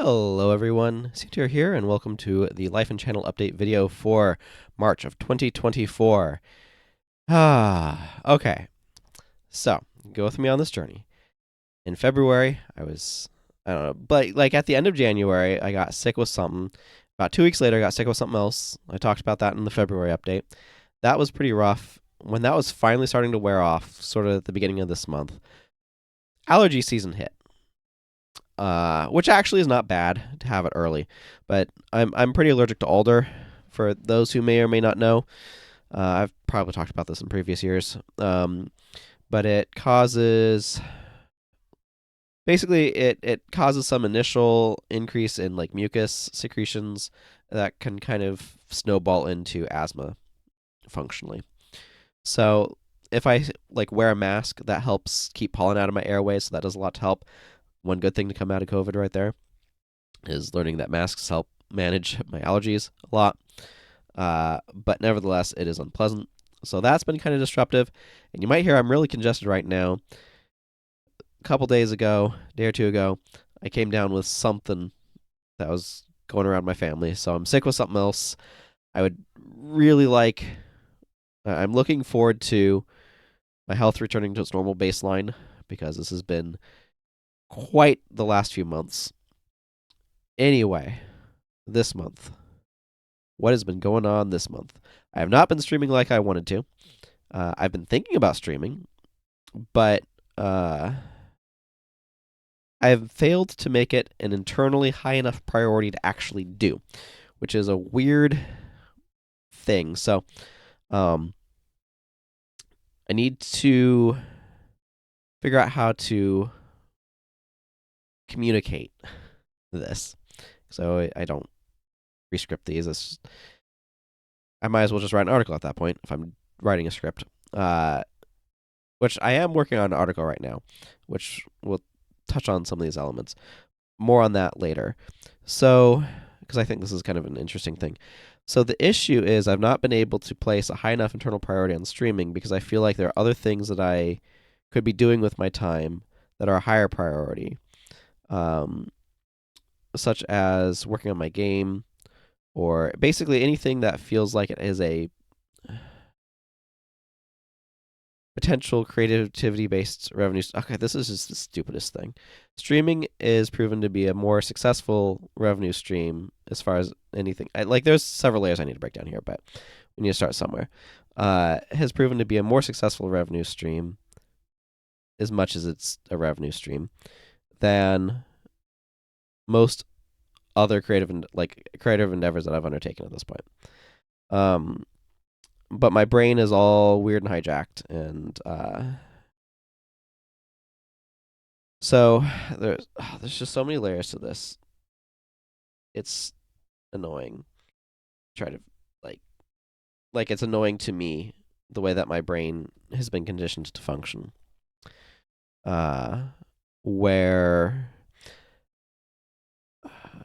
Hello everyone, Ctor here, and welcome to the Life and Channel Update video for March of 2024. Okay, so go with me on this journey. In February, I don't know, but like at the end of January, I got sick with something. About 2 weeks later, I got sick with something else. I talked about that in the February update. That was pretty rough. When that was finally starting to wear off, sort of at the beginning of this month, allergy season hit. Which actually is not bad to have it early, but I'm pretty allergic to alder. For those who may or may not know, I've probably talked about this in previous years, but it causes it causes some initial increase in like mucus secretions that can kind of snowball into asthma functionally. So if I like wear a mask, that helps keep pollen out of my airways, so that does a lot to help. One good thing to come out of COVID right there is learning that masks help manage my allergies a lot. But nevertheless, it is unpleasant. So that's been kind of disruptive. And you might hear I'm really congested right now. A couple days ago, day or two ago, I came down with something that was going around my family. So I'm sick with something else. I would really like, I'm looking forward to my health returning to its normal baseline because this has been quite the last few months. Anyway, this month. What has been going on this month? I have not been streaming like I wanted to. I've been thinking about streaming, but I've failed to make it an internally high enough priority to actually do, which is a weird thing. So, I need to figure out how to communicate this, so I don't rescript these. I might as well just write an article at that point if I'm writing a script, which I am working on an article right now, which will touch on some of these elements. More on that later. So, because I think this is kind of an interesting thing. So the issue is I've not been able to place a high enough internal priority on streaming because I feel like there are other things that I could be doing with my time that are a higher priority. Such as working on my game, or basically anything that feels like it is a potential creativity-based revenue. Okay, this is just the stupidest thing. Streaming is proven to be a more successful revenue stream as far as anything. There's several layers I need to break down here, but we need to start somewhere. Has proven to be a more successful revenue stream, as much as it's a revenue stream, than most other creative endeavors that I've undertaken at this point. But my brain is all weird and hijacked, and so there's just so many layers to this. It's annoying. Try to like it's annoying to me the way that my brain has been conditioned to function. Where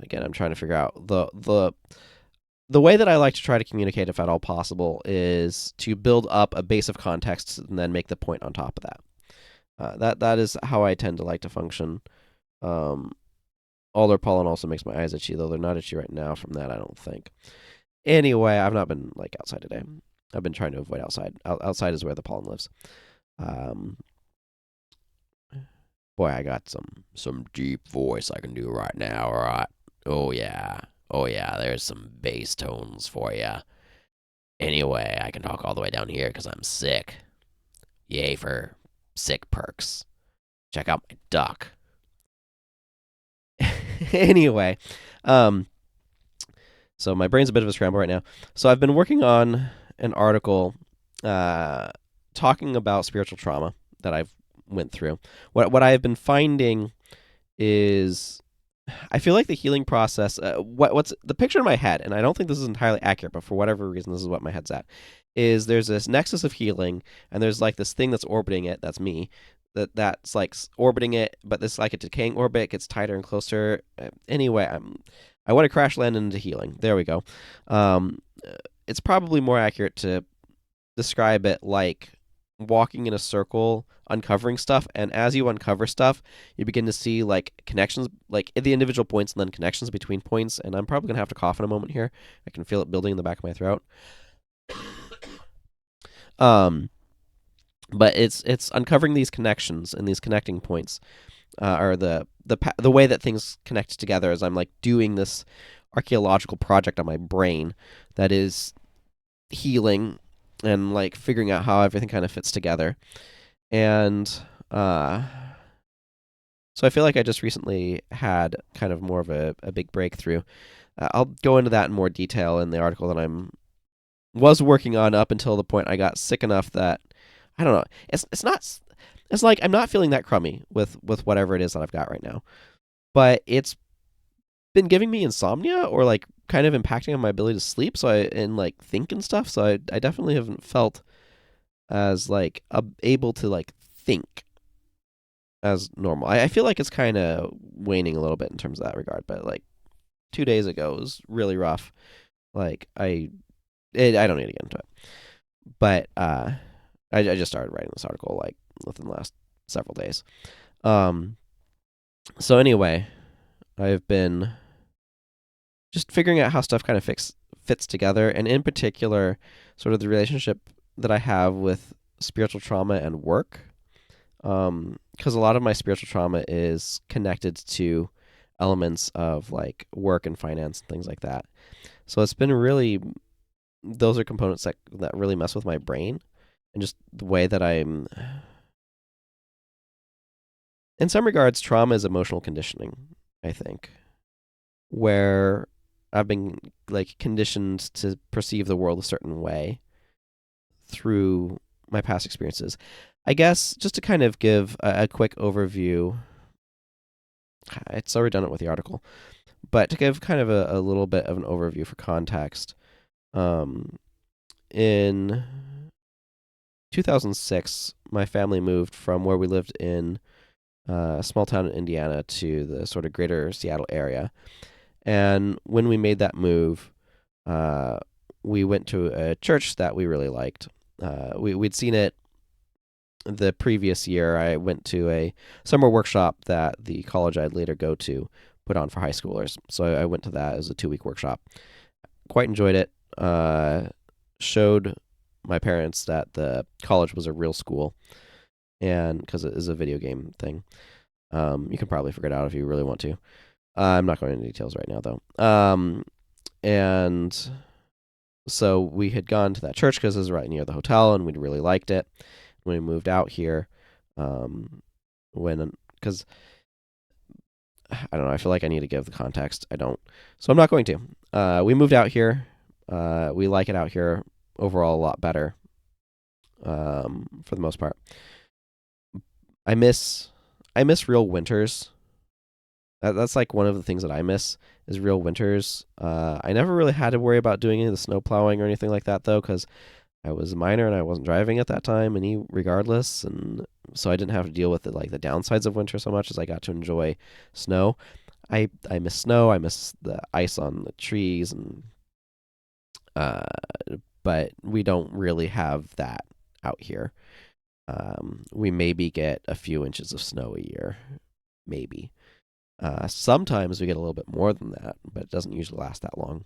again, I'm trying to figure out the way that I like to try to communicate, if at all possible, is to build up a base of context and then make the point on top of that. That is how I tend to like to function. Alder pollen also makes my eyes itchy, though they're not itchy right now from that, I don't think. Anyway, I've not been outside today. I've been trying to avoid outside. Outside is where the pollen lives. Boy, I got some deep voice I can do right now. All right. Oh yeah. There's some bass tones for you. Anyway, I can talk all the way down here because I'm sick. Yay for sick perks. Check out my duck. Anyway, so my brain's a bit of a scramble right now. So I've been working on an article talking about spiritual trauma that I've went through. What I've been finding is I feel like the healing process, what's the picture in my head, and I don't think this is entirely accurate, but for whatever reason, this is what my head's at, is there's this nexus of healing, and there's like this thing that's orbiting it, that's me, that's like orbiting it, but this like a decaying orbit, it gets tighter and closer. Anyway, I want to crash land into healing. There we go. It's probably more accurate to describe it like walking in a circle, uncovering stuff, and as you uncover stuff, you begin to see like connections, like at the individual points, and then connections between points. And I'm probably gonna have to cough in a moment here. I can feel it building in the back of my throat. Um, but it's uncovering these connections and these connecting points, or the way that things connect together as I'm like doing this archaeological project on my brain that is healing and like figuring out how everything kind of fits together. And uh, so I feel like I just recently had kind of more of a big breakthrough. I'll go into that in more detail in the article that I'm was working on up until the point I got sick enough that I don't know. It's not. It's like I'm not feeling that crummy with whatever it is that I've got right now, but it's been giving me insomnia or like kind of impacting on my ability to sleep. So and like think and stuff. So I definitely haven't felt as like able to like think as normal. I feel like it's kind of waning a little bit in terms of that regard. But like 2 days ago was really rough. Like I don't need to get into it, but I just started writing this article like within the last several days. Um, so anyway, I've been just figuring out how stuff kind of fits together, and in particular, sort of the relationship that I have with spiritual trauma and work. Because a lot of my spiritual trauma is connected to elements of like work and finance and things like that. So it's been really those are components that really mess with my brain and just the way that I'm. In some regards, trauma is emotional conditioning. I think where I've been like conditioned to perceive the world a certain way through my past experiences. I guess just to kind of give a quick overview, it's so redundant with the article, but to give kind of a little bit of an overview for context, um, in 2006, my family moved from where we lived in a small town in Indiana to the sort of greater Seattle area. And when we made that move, uh, we went to a church that we really liked. We'd seen it the previous year. I went to a summer workshop that the college I'd later go to put on for high schoolers. So I went to that as a 2 week workshop. Quite enjoyed it. Showed my parents that the college was a real school, and because it is a video game thing, you can probably figure it out if you really want to. I'm not going into details right now though. And so we had gone to that church because it was right near the hotel, and we'd really liked it. When we moved out here, when because I don't know, I feel like I need to give the context. I don't, so I'm not going to. We moved out here. We like it out here overall a lot better. For the most part, I miss real winters. That's like one of the things that I miss is real winters. I never really had to worry about doing any of the snow plowing or anything like that though, because I was a minor and I wasn't driving at that time, regardless, and so I didn't have to deal with the downsides of winter so much as I got to enjoy snow. I miss snow. I miss the ice on the trees, and uh, but we don't really have that out here. We maybe get a few inches of snow a year, maybe. Sometimes we get a little bit more than that, but it doesn't usually last that long.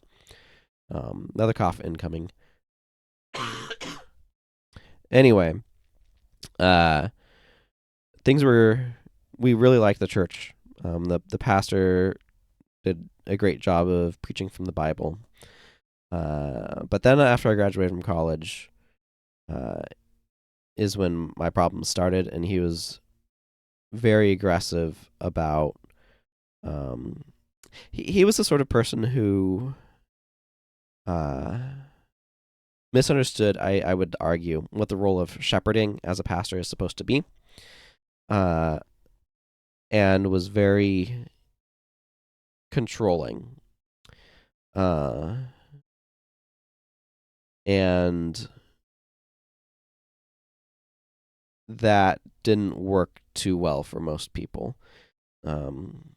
Another cough incoming. Anyway, uh, things were we really liked the church. The pastor did a great job of preaching from the Bible. But then after I graduated from college, uh, is when my problems started, and he was very aggressive about. Um, he was the sort of person who uh, misunderstood, I would argue, what the role of shepherding as a pastor is supposed to be, uh, and was very controlling. Uh, and that didn't work too well for most people. Um,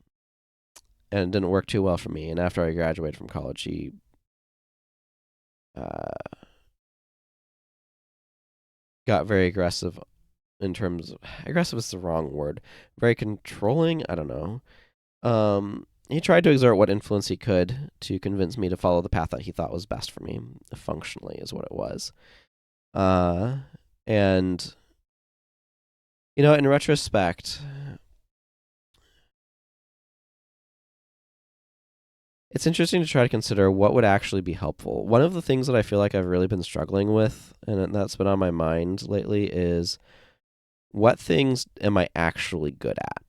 and it didn't work too well for me. And after I graduated from college, he uh, got very aggressive in terms of aggressive is the wrong word. Very controlling. I don't know. He tried to exert what influence he could to convince me to follow the path that he thought was best for me. Functionally, is what it was. Uh, and in retrospect, it's interesting to try to consider what would actually be helpful. One of the things that I feel like I've really been struggling with, and that's been on my mind lately, is what things am I actually good at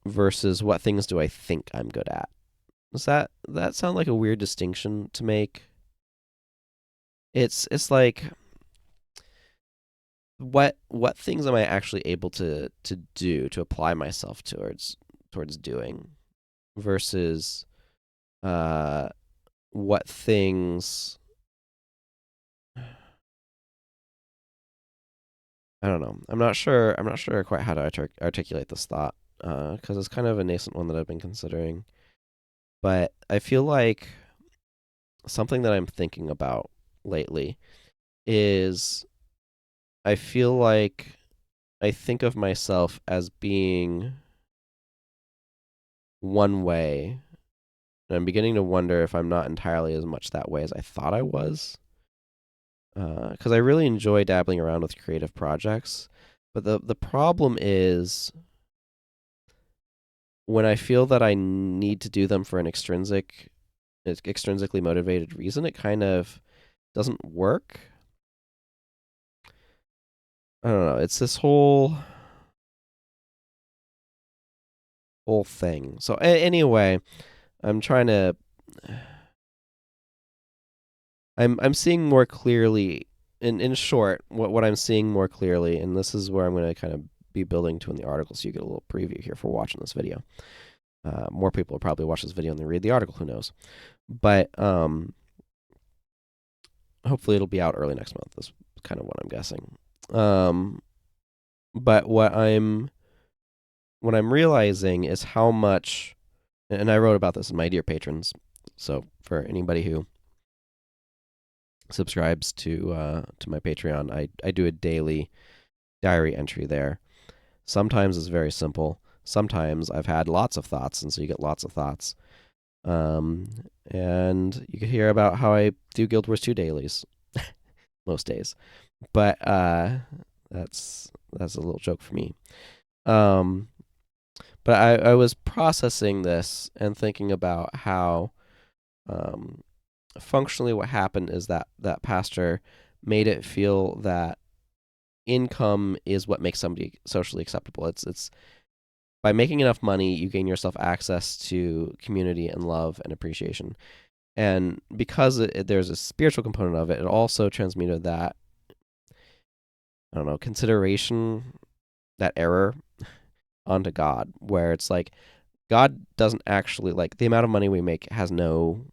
versus what things do I think I'm good at. Does that sound like a weird distinction to make? It's like what things am I actually able to do to apply myself towards doing versus uh what things I don't know. I'm not sure quite how to articulate this thought because it's kind of a nascent one that I've been considering. But I feel like something that I'm thinking about lately is I feel like I think of myself as being one way, and I'm beginning to wonder if I'm not entirely as much that way as I thought I was. Because I really enjoy dabbling around with creative projects, but the problem is when I feel that I need to do them for an extrinsically motivated reason, it kind of doesn't work. I don't know. It's this whole thing. So anyway, I'm trying to I'm seeing more clearly in short what I'm seeing more clearly, and this is where I'm going to kind of be building to in the article, so you get a little preview here for watching this video. More people will probably watch this video and then read the article. Who knows? But hopefully it'll be out early next month. That's kind of what I'm guessing. But what I'm realizing is how much, and I wrote about this in my dear patrons. So for anybody who subscribes to my Patreon, I do a daily diary entry there. Sometimes it's very simple. Sometimes I've had lots of thoughts, and so you get lots of thoughts. And you can hear about how I do Guild Wars 2 dailies most days. But that's a little joke for me. But I was processing this and thinking about how functionally what happened is that pastor made it feel that income is what makes somebody socially acceptable. It's by making enough money, you gain yourself access to community and love and appreciation. And because there's a spiritual component of it, it also transmuted that, I don't know, consideration, that error onto God, where it's like God doesn't actually, like, the amount of money we make has no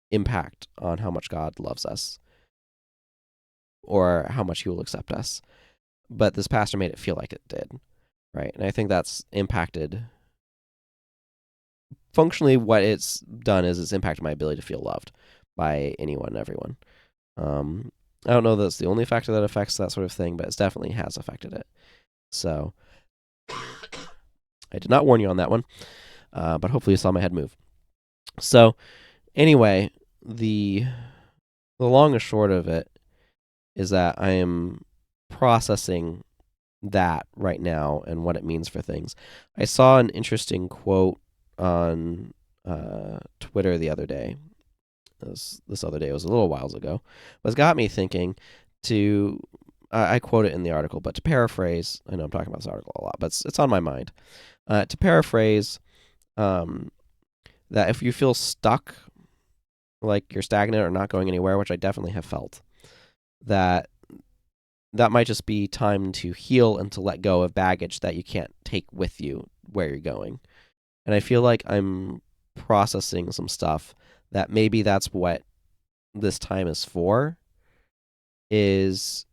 impact on how much God loves us or how much he will accept us. But this pastor made it feel like it did, right? And I think that's impacted. Functionally, what it's done is it's impacted my ability to feel loved by anyone and everyone. I don't know that it's the only factor that affects that sort of thing, but it definitely has affected it. So I did not warn you on that one, but hopefully you saw my head move. So anyway, the long and short of it is that I am processing that right now and what it means for things. I saw an interesting quote on Twitter the other day. This other day, it was a little whiles ago, but it's got me thinking to. I quote it in the article, but to paraphrase, I know I'm talking about this article a lot, but it's on my mind. To paraphrase, that if you feel stuck, like you're stagnant or not going anywhere, which I definitely have felt, that might just be time to heal and to let go of baggage that you can't take with you where you're going. And I feel like I'm processing some stuff that maybe that's what this time is for. Is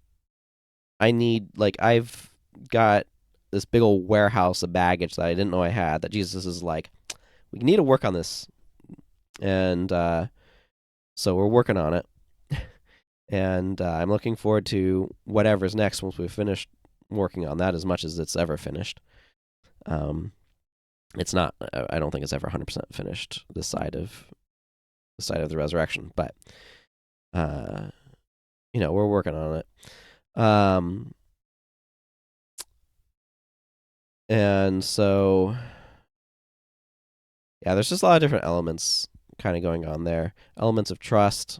I've got this big old warehouse of baggage that I didn't know I had, that Jesus is like, we need to work on this. And so we're working on it. and I'm looking forward to whatever's next once we've finished working on that as much as it's ever finished. Um, it's not. I don't think it's ever 100% finished this side of the resurrection, but uh, we're working on it. And so yeah, there's just a lot of different elements kind of going on there. Elements of trust.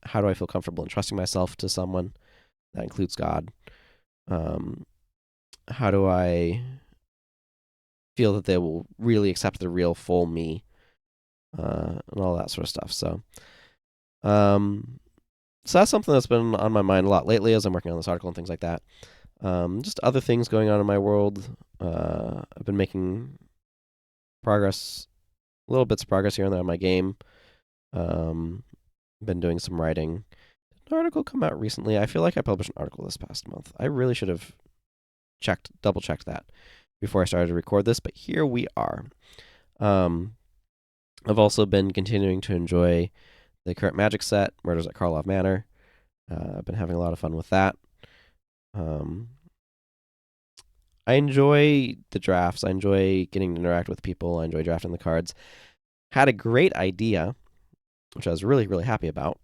How do I feel comfortable in trusting myself to someone? That includes God. Um, how do I feel that they will really accept the real full me, and all that sort of stuff. Um, so that's something that's been on my mind a lot lately as I'm working on this article and things like that. Just other things going on in my world. I've been making progress, little bits of progress here and there on my game. Been doing some writing. An article come out recently. I feel like I published an article this past month. I really should have double checked that before I started to record this, but here we are. I've also been continuing to enjoy the current Magic set, Murders at Karlov Manor. I've been having a lot of fun with that. I enjoy the drafts. I enjoy getting to interact with people. I enjoy drafting the cards. Had a great idea, which I was really, really happy about.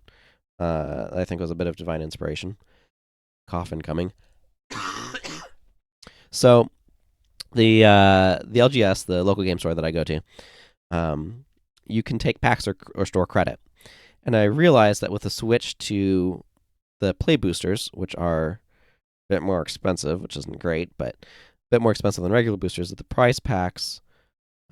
I think was a bit of divine inspiration. Cough incoming. So the LGS, the local game store that I go to, you can take packs or store credit. And I realized that with the switch to the play boosters, which are a bit more expensive, which isn't great, but a bit more expensive than regular boosters, that the price packs,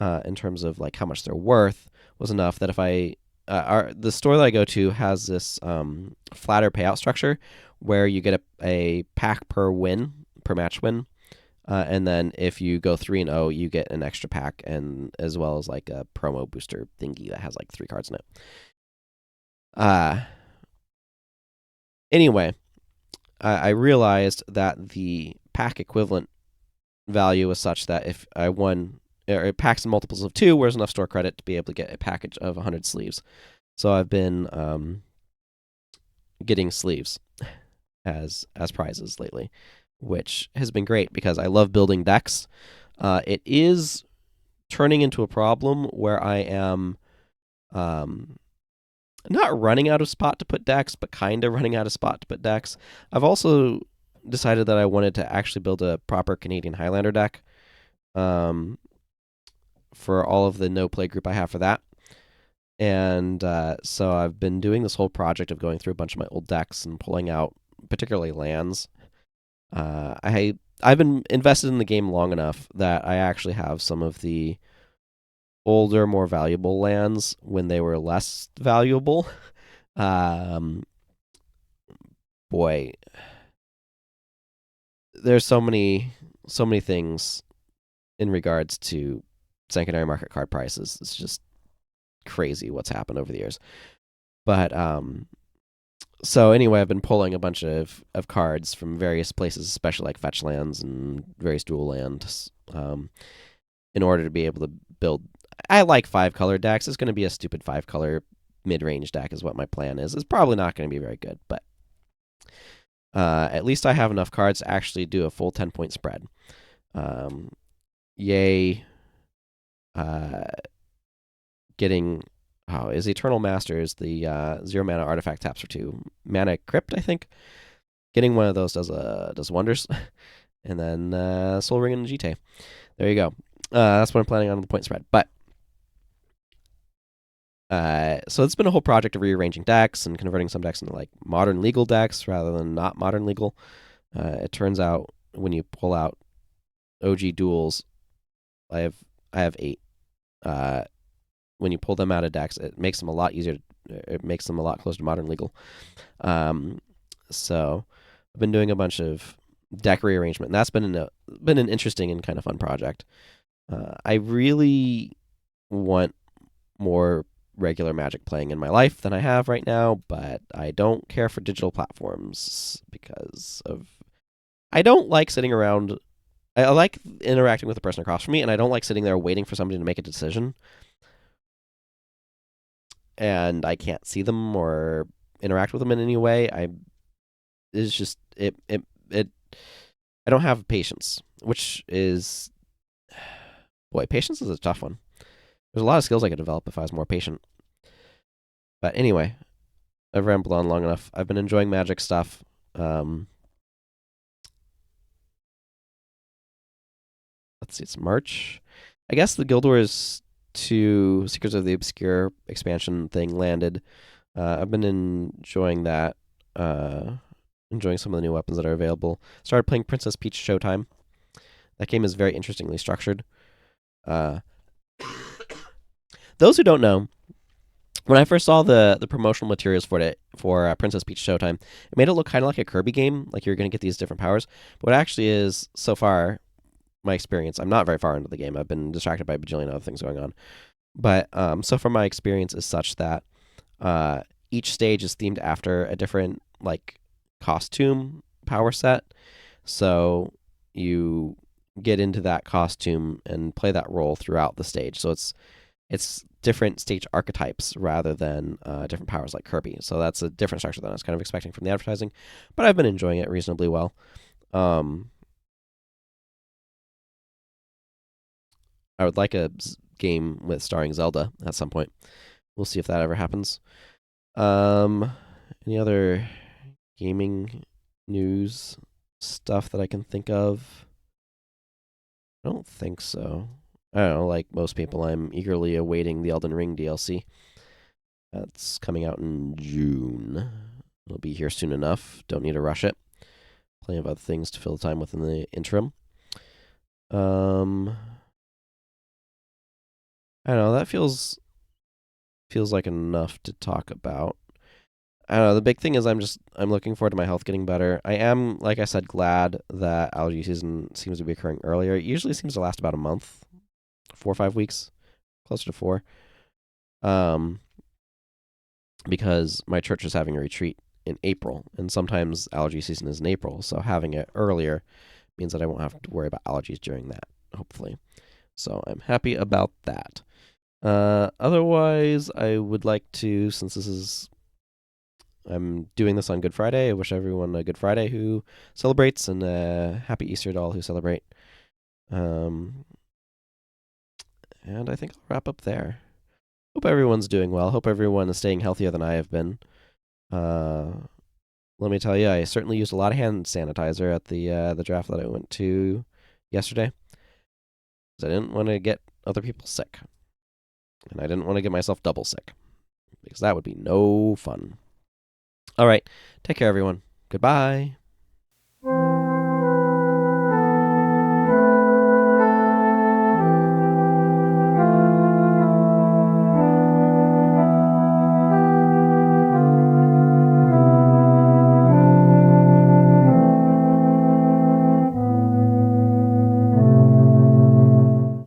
in terms of like how much they're worth, was enough that if the store that I go to has this flatter payout structure where you get a pack per match win. And then if you go 3-0, you get an extra pack, and as well as like a promo booster thingy that has like 3 cards in it. Anyway, I realized that the pack equivalent value was such that if I won, or packs in multiples of 2, where's enough store credit to be able to get a package of 100 sleeves. So I've been getting sleeves as prizes lately, which has been great because I love building decks. It is turning into a problem where I am not running out of spot to put decks, but kind of running out of spot to put decks. I've also decided that I wanted to actually build a proper Canadian Highlander deck, for all of the no play group I have for that. And so I've been doing this whole project of going through a bunch of my old decks and pulling out particularly lands. I've been invested in the game long enough that I actually have some of the older, more valuable lands when they were less valuable. Boy, there's so many things in regards to secondary market card prices. It's just crazy what's happened over the years. But so anyway, I've been pulling a bunch of cards from various places, especially like fetch lands and various dual lands, in order to be able to build. I like 5-color decks. It's going to be a stupid 5-color mid-range deck is what my plan is. It's probably not going to be very good, but at least I have enough cards to actually do a full 10-point spread. Yay. Getting is Eternal Masters, the 0 mana artifact taps for 2 mana crypt, I think. Getting one of those does wonders. And then Soul Ring and GT. There you go. That's what I'm planning on the point spread. But so it's been a whole project of rearranging decks and converting some decks into like modern legal decks rather than not modern legal. It turns out when you pull out OG duels, I have 8. When you pull them out of decks, it makes them a lot easier. It makes them a lot closer to modern legal. So I've been doing a bunch of deck rearrangement, and that's been an interesting and kind of fun project. I really want more regular Magic playing in my life than I have right now, but I don't care for digital platforms because I don't like sitting around. I like interacting with the person across from me, and I don't like sitting there waiting for somebody to make a decision. And I can't see them or interact with them in any way, I it's just it I don't have patience, which is boy, patience is a tough one. There's a lot of skills I could develop if I was more patient. But anyway, I've rambled on long enough. I've been enjoying Magic stuff. Um, let's see, it's March. I guess the Guild Wars 2 Secrets of the Obscure expansion thing landed. I've been enjoying that. Enjoying some of the new weapons that are available. Started playing Princess Peach Showtime. That game is very interestingly structured. Uh, those who don't know, when I first saw the promotional materials for Princess Peach Showtime, it made it look kind of like a Kirby game, like you're going to get these different powers. But what it actually is, so far, my experience, I'm not very far into the game. I've been distracted by a bajillion other things going on. But so far, my experience is such that each stage is themed after a different like costume power set. So you get into that costume and play that role throughout the stage. So it's different stage archetypes rather than different powers like Kirby. So that's a different structure than I was kind of expecting from the advertising. But I've been enjoying it reasonably well. I would like a game with starring Zelda at some point. We'll see if that ever happens. Any other gaming news stuff that I can think of? I don't think so. I don't know, like most people, I'm eagerly awaiting the Elden Ring DLC. That's coming out in June. It'll be here soon enough. Don't need to rush it. Plenty of other things to fill the time with in the interim. I don't know. That feels like enough to talk about. I don't know. The big thing is I'm looking forward to my health getting better. I am, like I said, glad that allergy season seems to be occurring earlier. It usually seems to last about a month, 4 or 5 weeks, closer to 4. Because my church is having a retreat in April, and sometimes allergy season is in April, so having it earlier means that I won't have to worry about allergies during that, hopefully. So I'm happy about that. Otherwise, I would like to, since I'm doing this on Good Friday, I wish everyone a Good Friday who celebrates, and happy Easter to all who celebrate. And I think I'll wrap up there. Hope everyone's doing well. Hope everyone is staying healthier than I have been. Let me tell you, I certainly used a lot of hand sanitizer at the draft that I went to yesterday, because I didn't want to get other people sick, and I didn't want to get myself double sick, because that would be no fun. All right, take care, everyone. Goodbye.